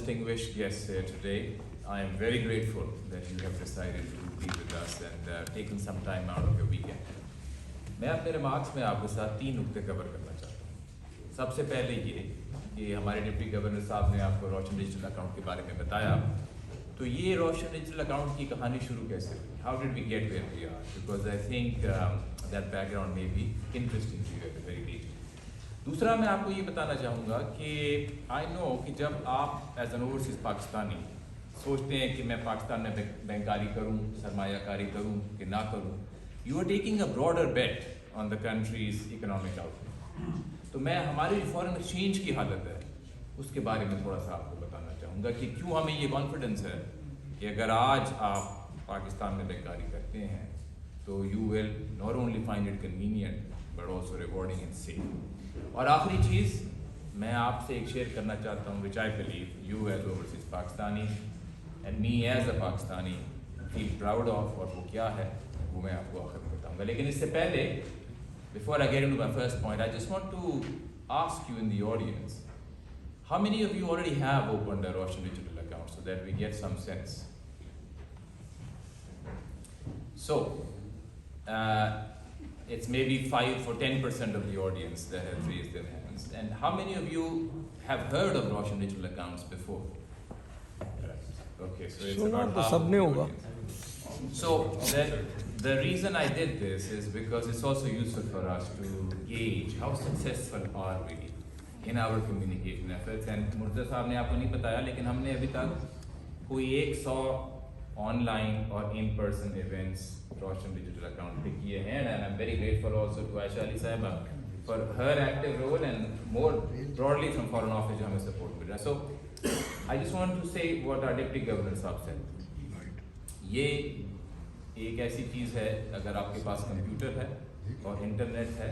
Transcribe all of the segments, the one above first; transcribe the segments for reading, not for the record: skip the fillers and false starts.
distinguished guests here today. I am very grateful that you have decided to be with us and taking some time out of your weekend. मैं अपने remarks में आपके साथ 3 नुक्ते cover करना चाहता हूँ। सबसे पहले ये कि हमारे डिप्टी गवर्नर साहब ने आपको रोशन डिजिटल अकाउंट के बारे में बताया, तो ये रोशन डिजिटल अकाउंट की कहानी शुरू कैसे हुई? How did we get where we are? Because I think that background may be interesting to you at the very least. दूसरा मैं आपको ये बताना चाहूँगा कि I know कि जब आप एज एन ओवरसीज पाकिस्तानी सोचते हैं कि मैं पाकिस्तान में बैंकारी करूँ, सरमायाकारी करूँ कि ना करूँ, you are taking a broader bet on the country's economic outlook. तो मैं हमारी फॉरेन एक्सचेंज की हालत है उसके बारे में थोड़ा सा आपको बताना चाहूँगा कि क्यों हमें ये कॉन्फिडेंस है कि अगर आज आप पाकिस्तान में बैंकारी करते हैं तो you will not only find it convenient but also rewarding and safe. और आखिरी चीज़ मैं आपसे एक शेयर करना चाहता हूँ which I believe you as overseas Pakistani and me as a Pakistani feel proud of, और वो क्या है वो मैं आपको आखिर में बताऊँगा। लेकिन इससे पहले before I get into my first point, I just want to ask you in the audience, how many of you already have opened a Roshan digital account so that we get some sense? So, it's maybe 5 or 10% of the audience that have raised their hands. And how many of you have heard of Roshan digital accounts before? Okay, so it's about half of the audience. So the reason I did this is because it's also useful for us to gauge how successful are we in our communication efforts. And Murtaza साहब ने आपको नहीं बताया, लेकिन हमने अभी तक कोई 100 online or in-person events Roshan digital account पे किए हैं, and I'm very grateful also to Aisha Ali Sahiba for her active role and more broadly from Foreign Office जो हमें support मिल रहा है. So I just want to say what our Deputy Governor साहब said. ये एक ऐसी चीज़ है, अगर आपके पास कंप्यूटर है और इंटरनेट है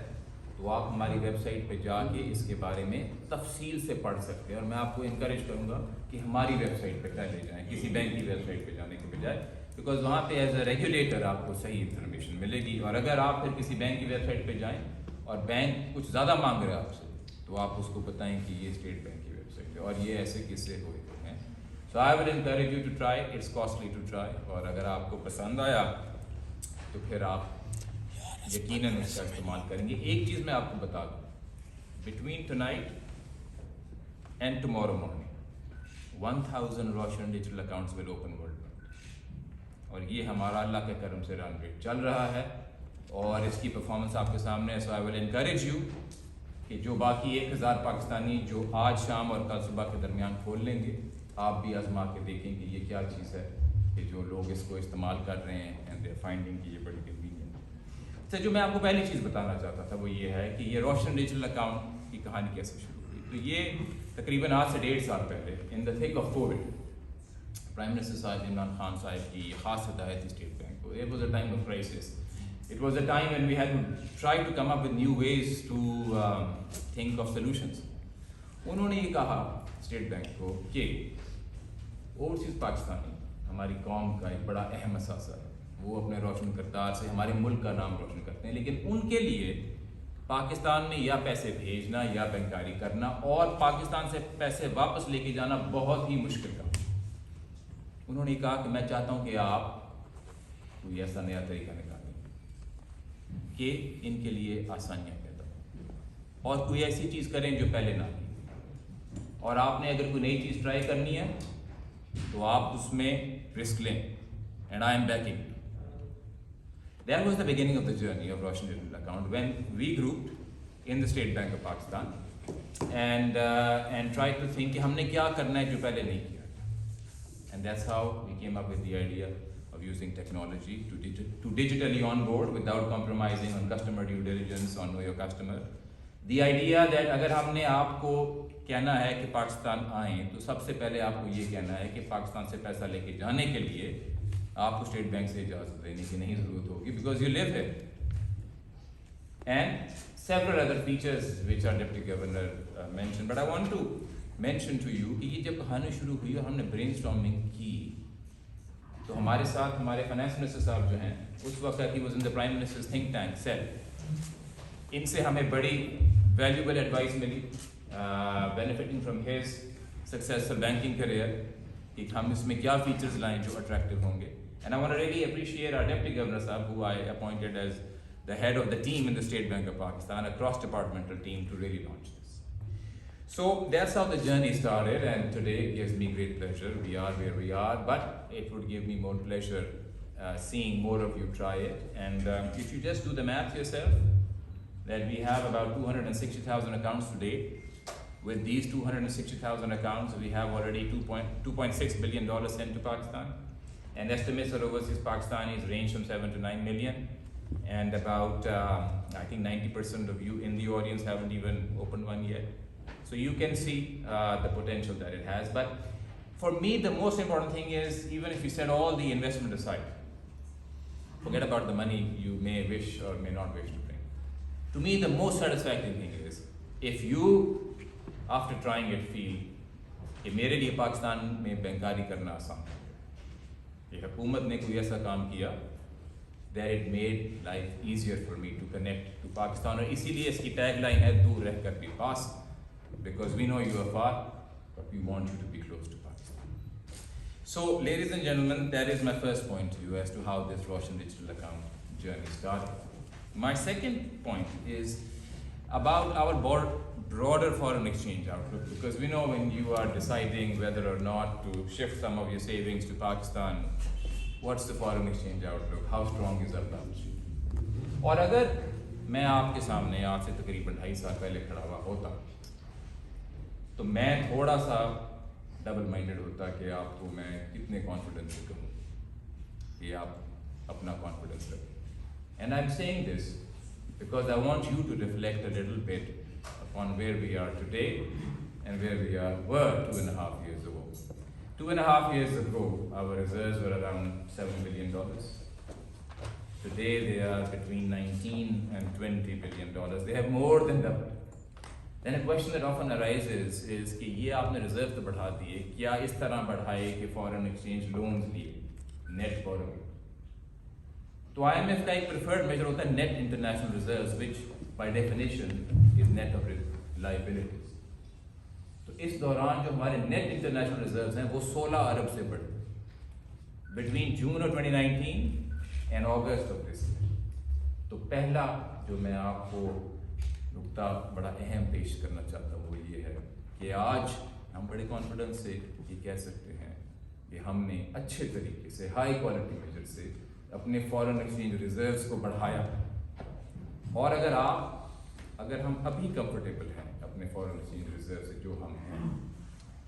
तो आप हमारी वेबसाइट पे जाके इसके बारे में तफसील से पढ़ सकते हैं, और मैं आपको इनकरेज करूँगा कि हमारी वेबसाइट पे पहले जाएं, किसी बैंक की वेबसाइट पे जाने के बजाय, बिकॉज वहाँ पे एज अ रेगुलेटर आपको सही इन्फॉर्मेशन मिलेगी. और अगर आप फिर किसी बैंक की वेबसाइट पे जाएँ और बैंक कुछ ज़्यादा मांग रहे हैं आपसे, तो आप उसको बताएँ कि ये स्टेट बैंक की वेबसाइट है और ये ऐसे किस्से हुए हैं. So I will encourage you to try. It's costly to try. और अगर आपको पसंद आया तो फिर आप यकीनन उसका इस्तेमाल करेंगे. एक चीज़ मैं आपको बता दूँ, Between tonight and tomorrow morning, 1000 Roshan digital accounts will open worldwide. और ये हमारा अल्लाह के करम से रन रेट चल रहा है और इसकी परफॉर्मेंस आपके सामने है. So I will encourage you कि जो बाकी 1000 पाकिस्तानी जो आज शाम और कल सुबह के दरमियान खोल लेंगे, आप भी आजमा के देखें कि ये क्या चीज़ है कि जो लोग इसको इस्तेमाल कर रहे हैं एंड दे आर फाइंडिंग कि ये बड़ी कन्वीनियंट है. अच्छा, जो मैं आपको पहली चीज़ बताना चाहता था वो ये है कि ये रोशन डिजिटल अकाउंट की कहानी कैसे शुरू हुई. तो ये तकरीबन आज से 1.5 साल पहले in the thick of Covid prime minister साहब इमरान खान साहब की ख़ास हिदायत थी स्टेट बैंक को. It was a time of crisis. It was a time when we had to try to come up with new ways to think of solutions. उन्होंने ये कहा स्टेट बैंक को कि ओवरसीज पाकिस्तानी हमारी कौम का एक बड़ा अहम असासा है, वो अपने रोशन किरदार से हमारे मुल्क का नाम रोशन करते हैं, लेकिन उनके लिए पाकिस्तान में या पैसे भेजना या बैंकारी करना और पाकिस्तान से पैसे वापस लेके जाना बहुत ही मुश्किल काम. उन्होंने कहा कि मैं चाहता हूँ कि आप कोई ऐसा नया तरीका निकालें कि इनके लिए आसानियाँ पैदा हो और कोई ऐसी चीज़ करें जो पहले ना की. और आपने अगर कोई नई चीज़ ट्राई करनी है तो आप उसमें रिस्क लें, and I am banking. That was the beginning of the journey of Roshan digital account when we grouped in the State Bank of Pakistan and tried to think कि हमने क्या करना है जो पहले नहीं किया. And that's how we came up with the idea of using technology to digitally onboard without compromising on customer due diligence, on know your customer. The idea that अगर हमने आपको कहना है कि पाकिस्तान आएँ तो सबसे पहले आपको ये कहना है कि पाकिस्तान से पैसा लेके जाने के लिए आपको स्टेट बैंक से इजाज़त देने की नहीं ज़रूरत होगी, because you live here. And several other features which our Deputy Governor mentioned, but I want to mention to you कि ये जब कहानी शुरू हुई और हमने brainstorming की तो हमारे साथ हमारे फाइनेंस मिनिस्टर साहब जो हैं उस वक्त he was in the prime minister's think tank cell, इनसे हमें बड़ी वैल्यूबल एडवाइस मिली, benefiting from his successful banking career, کہ ہم اس میں کیا features لائیں جو attractive ہوں گے. And I want to really appreciate our Deputy Governor Sahab, who I appointed as the head of the team in the State Bank of Pakistan, a cross-departmental team to really launch this. So that's how the journey started, and today it gives me great pleasure. We are where we are, but it would give me more pleasure seeing more of you try it. And if you just do the math yourself, that we have about 260,000 accounts today. With these 260,000 accounts, we have already $2.6 billion sent to Pakistan. And estimates for overseas Pakistanis range from 7 to 9 million. And about, I think 90% of you in the audience haven't even opened one yet. So you can see the potential that it has. But for me, the most important thing is, even if you set all the investment aside, forget about the money you may wish or may not wish to bring. To me, the most satisfactory thing is, if you, after trying it, feel کہ میرے لیے پاکستان میں بینکاری کرنا آسان ہے, کہ حکومت نے کوئی ایسا کام کیا that it made life easier for me to connect to Pakistan. اور اسی لیے اس کی ٹیگ لائن ہے دور رہ کر بھی پاس, because we know you are far, but we want you to be close to Pakistan. So, ladies and gentlemen, that is my first point to you as to how this Roshan Digital Account journey started. My second point is about our broader foreign exchange outlook, because we know when you are deciding whether or not to shift some of your savings to Pakistan, what's the foreign exchange outlook, how strong is our balance sheet. اور اگر میں آپ کے سامنے آج سے تقریباً 2.5 سال پہلے کھڑا ہوا ہوتا تو میں تھوڑا سا ڈبل مائنڈڈ ہوتا کہ آپ کو میں کتنے کانفیڈنس سے کہوں کہ آپ اپنا کانفیڈنس رکھیں. And I'm saying this because I want you to reflect a little bit upon where we are today and where we were 2.5 years ago. 2.5 years ago, our reserves were around $7 billion. Today, they are between 19 and $20 billion. They have more than doubled. Then a question that often arises is کہ یہ آپ نے reserve تو بڑھا دیے, کیا اس طرح بڑھائے کہ فورن ایکسچینج لونز لیے, نیٹ بورنگ. تو آئی ایم ایف کا ایک پریفرڈ میجر ہوتا ہے net international reserves, which by definition is net of liabilities. تو اس دوران جو ہمارے نیٹ انٹرنیشنل ریزروز ہیں وہ 16 ارب سے بڑھے between June of 2019 and August of this year. تو پہلا جو میں آپ کو نقطہ بڑا اہم پیش کرنا چاہتا ہوں وہ یہ ہے کہ آج ہم بڑے کانفیڈنس سے یہ کہہ سکتے ہیں کہ ہم نے اچھے طریقے سے ہائی کوالٹی میجر سے اپنے فورن ایکسچینج ریزروز کو بڑھایا. اور اگر ہم ابھی کمفرٹیبل ہیں اپنے فورن ایکسچینج ریزرو سے جو ہم ہیں,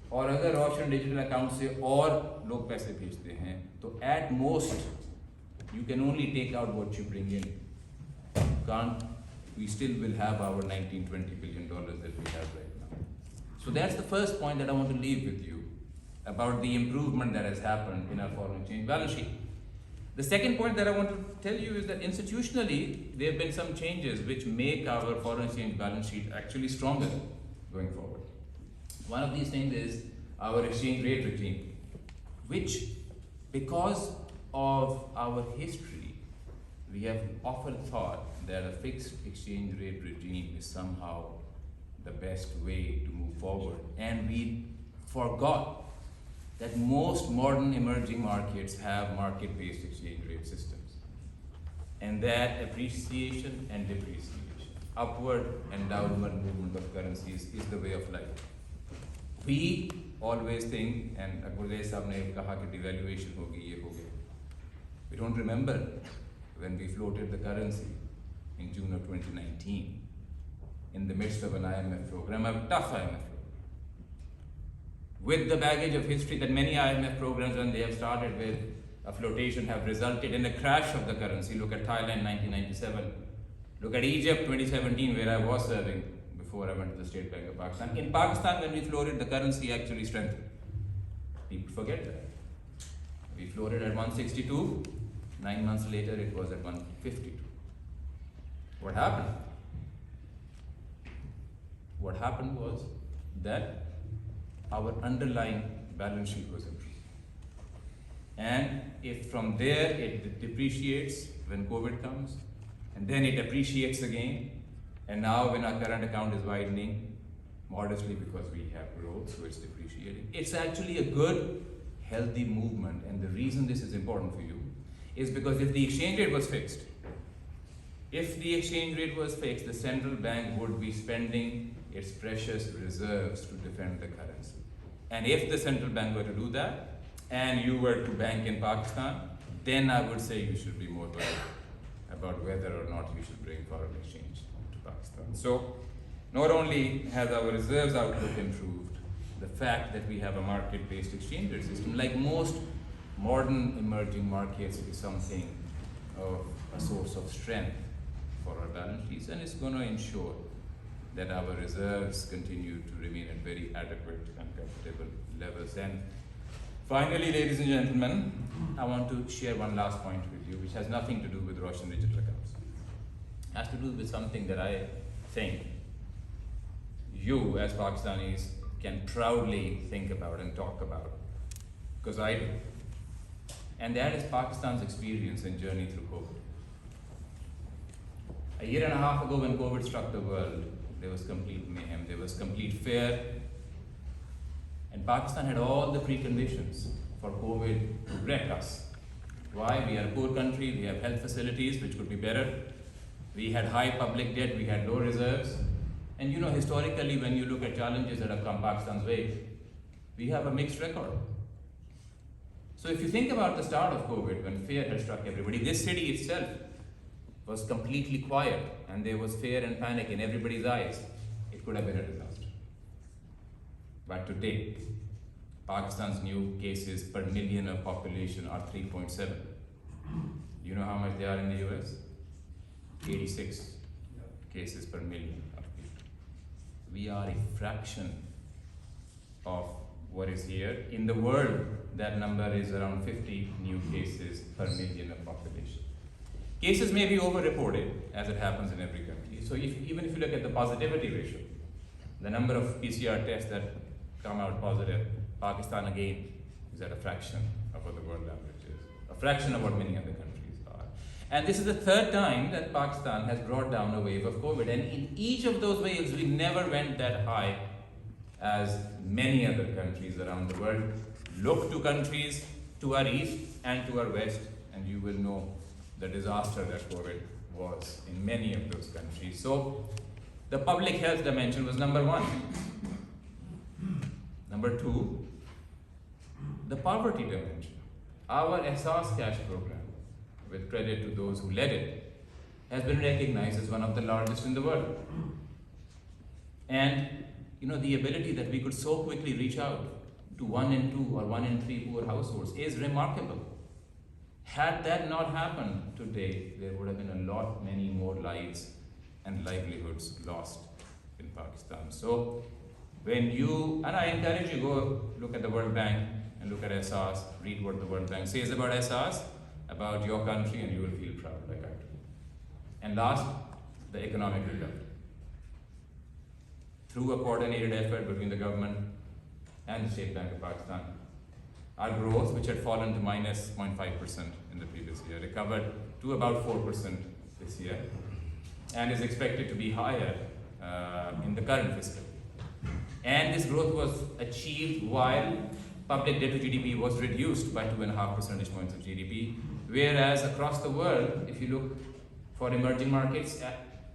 اور اگر روشن ڈیجیٹل اکاؤنٹ سے اور لوگ پیسے بھیجتے ہیں, تو at most you can only take out what you bring in. We still will have our $19-20 billion that we have right now. So that's the first point that I want to leave with you about the improvement that has happened in our foreign exchange balance sheet. The second point that I want to tell you is that institutionally, there have been some changes which make our foreign exchange balance sheet actually stronger going forward. One of these things is our exchange rate regime, which, because of our history, we have often thought that a fixed exchange rate regime is somehow the best way to move forward. And we forgot that most modern emerging markets have market-based exchange rate systems. And that appreciation and depreciation, upward and downward movement of currencies is the way of life. We always think, and Akbar Zaid Sahab ne kaha ki devaluation hogi, ye ho gaya. We don't remember when we floated the currency in June of 2019 in the midst of an IMF program, a tough IMF program, with the baggage of history that many IMF programs, when they have started with a flotation, have resulted in a crash of the currency. Look at Thailand 1997, look at Egypt 2017, where I was serving before I went to the State Bank of Pakistan. In Pakistan, when we floated, the currency actually strengthened. People forget that. We floated at 162, 9 months later it was at 152. What happened? What happened was that our underlying balance sheet was improved. And if from there it depreciates when COVID comes, and then it appreciates again, and now when our current account is widening, modestly because we have growth, so it's depreciating. It's actually a good, healthy movement, and the reason this is important for you is because if the exchange rate was fixed, the central bank would be spending its precious reserves to defend the currency. And if the central bank were to do that, and you were to bank in Pakistan, then I would say you should be more worried about whether or not you should bring foreign exchange to Pakistan. So, not only has our reserves outlook improved, the fact that we have a market-based exchange rate system, like most modern emerging markets, is something of a source of strength for our balance sheets, and it's going to ensure that our reserves continue to remain at very adequate and comfortable levels. And finally, ladies and gentlemen, I want to share one last point with you, which has nothing to do with Russian digital accounts. It has to do with something that I think you, as Pakistanis, can proudly think about and talk about, because I do. And that is Pakistan's experience and journey through COVID. A year and a half ago, when COVID struck the world, there was complete mayhem, there was complete fear, and Pakistan had all the preconditions for COVID to wreck us. Why? We are a poor country, we have health facilities which could be better, we had high public debt, we had low reserves, and you know, historically, when you look at challenges that have come Pakistan's way, we have a mixed record. So if you think about the start of COVID, when fear had struck everybody, this city itself was completely quiet, and there was fear and panic in everybody's eyes. It could have been a disaster. But today, Pakistan's new cases per million of population are 3.7. You know how much they are in the US? 86 cases per million of people. We are a fraction of what is here. In the world, that number is around 50 new cases per million of population. Cases may be overreported, as it happens in every country. So even if you look at the positivity ratio, the number of PCR tests that come out positive, Pakistan again is at a fraction of what the world average is, a fraction of what many other countries are. And this is the third time that Pakistan has brought down a wave of COVID. And in each of those waves, we never went that high as many other countries around the world. Look to countries to our east and to our west, and you will know the disaster that COVID was in many of those countries. So the public health dimension was number one. Number two, the poverty dimension. Our Ehsaas Cash program, with credit to those who led it, has been recognized as one of the largest in the world. And you know, the ability that we could so quickly reach out to 1 in 2 or 1 in 3 poor households is remarkable. Had that not happened today, there would have been many more lives and livelihoods lost in Pakistan. So when you, and I encourage you, go look at the World Bank and look at Ehsaas, read what the World Bank says about Ehsaas, about your country, and you will feel proud like I do. And last, the economic recovery. Through a coordinated effort between the government and the State Bank of Pakistan, our growth, which had fallen to minus 0.5% in the previous year, recovered to about 4% this year, and is expected to be higher in the current fiscal. And this growth was achieved while public debt to GDP was reduced by 2.5 percentage points of GDP, whereas across the world, if you look for emerging markets,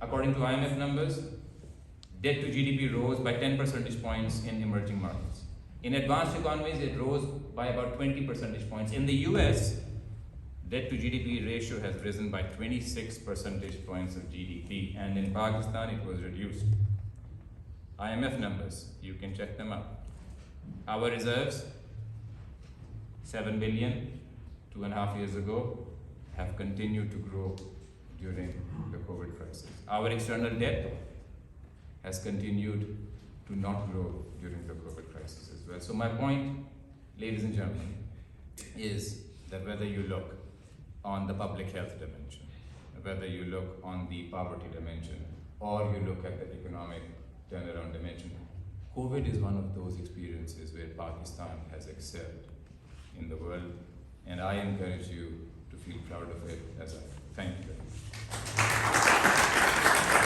according to IMF numbers, debt to GDP rose by 10 percentage points in emerging markets. In advanced economies, it rose by about 20 percentage points. In the US, debt to GDP ratio has risen by 26 percentage points of GDP, and in Pakistan, it was reduced. IMF numbers, you can check them out. Our reserves, 7 billion 2.5 years ago, have continued to grow during the COVID crisis. Our external debt has continued to not grow during the COVID crisis as well. So my point, ladies and gentlemen, is that whether you look on the public health dimension, whether you look on the poverty dimension, or you look at the economic turnaround dimension, COVID is one of those experiences where Pakistan has excelled in the world, and I encourage you to feel proud of it as I thank you very much.